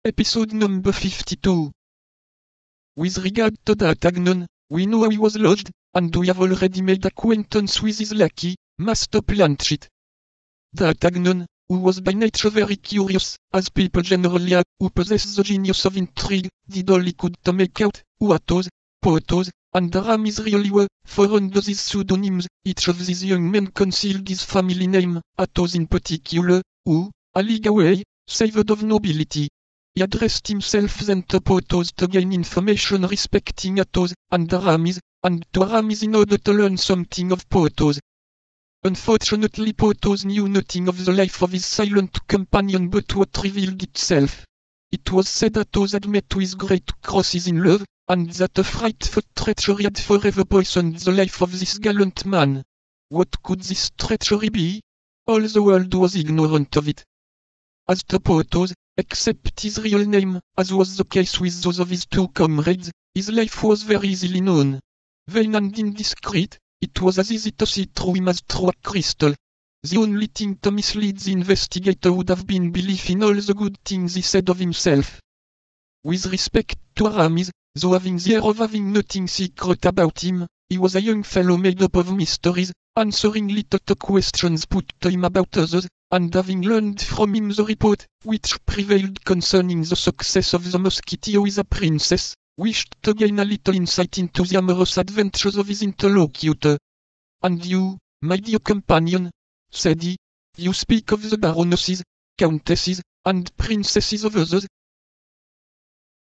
Episode number 52. With regard to D'Artagnan, we know he was lodged, and we have already made acquaintance with his lackey, Master Planchet. D'Artagnan, who was by nature very curious, as people generally are, who possess the genius of intrigue, did all he could to make out who Athos, Porthos, and Aramis really were, for under these pseudonyms, each of these young men concealed his family name, Athos in particular, who, a league away, savoured of nobility. He addressed himself then to Porthos to gain information respecting Athos and Aramis, and to Aramis in order to learn something of Porthos. Unfortunately Porthos knew nothing of the life of his silent companion but what revealed itself. It was said Athos had met with great crosses in love, and that a frightful treachery had forever poisoned the life of this gallant man. What could this treachery be? All the world was ignorant of it. As to Porthos, except his real name, as was the case with those of his two comrades, his life was very easily known. Vain and indiscreet, it was as easy to see through him as through a crystal. The only thing to mislead the investigator would have been belief in all the good things he said of himself. With respect to Aramis, though having the air of having nothing secret about him, he was a young fellow made up of mysteries, answering little to questions put to him about others, and having learned from him the report which prevailed concerning the success of the Musketeer with a princess, wished to gain a little insight into the amorous adventures of his interlocutor. "And you, my dear companion," said he, "you speak of the baronesses, countesses, and princesses of others."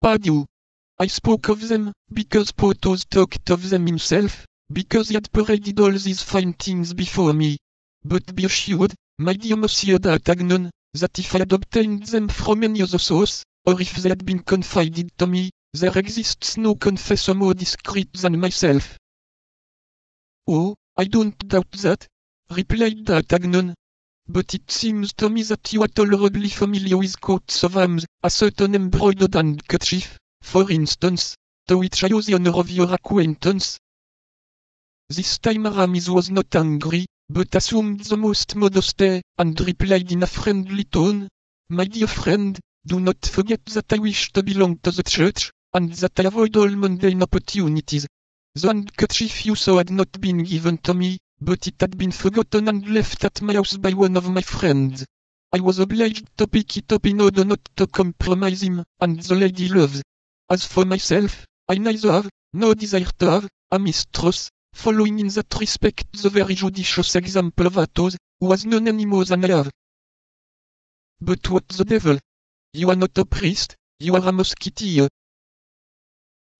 "Pardieu! I spoke of them, because Porthos talked of them himself, because he had paraded all these fine things before me. But be assured, my dear Monsieur D'Artagnan, that if I had obtained them from any other source, or if they had been confided to me, there exists no confessor more discreet than myself." "Oh, I don't doubt that," replied D'Artagnan. "But it seems to me that you are tolerably familiar with coats of arms, a certain embroidered handkerchief, for instance, to which I owe the honor of your acquaintance." This time Aramis was not angry, but assumed the most modest air, and replied in a friendly tone, "My dear friend, do not forget that I wish to belong to the church, and that I avoid all mundane opportunities. The handkerchief you saw had not been given to me, but it had been forgotten and left at my house by one of my friends. I was obliged to pick it up in order not to compromise him, and the lady he loves. As for myself, I neither have, nor desire to have, a mistress, following in that respect the very judicious example of Athos, who has none any more than I have." "But what the devil? You are not a priest, you are a musketeer."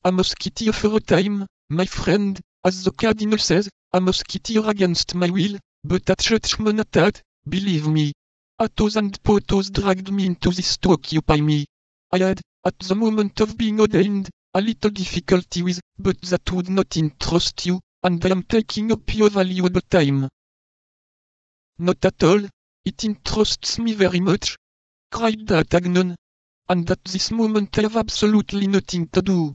"A musketeer for a time, my friend, as the cardinal says, a musketeer against my will, but a churchman at that, believe me. Athos and Porthos dragged me into this to occupy me. I had, at the moment of being ordained, a little difficulty with, but that would not interest you, and I am taking up your valuable time." "Not at all. It interests me very much," cried D'Artagnan. "And at this moment I have absolutely nothing to do.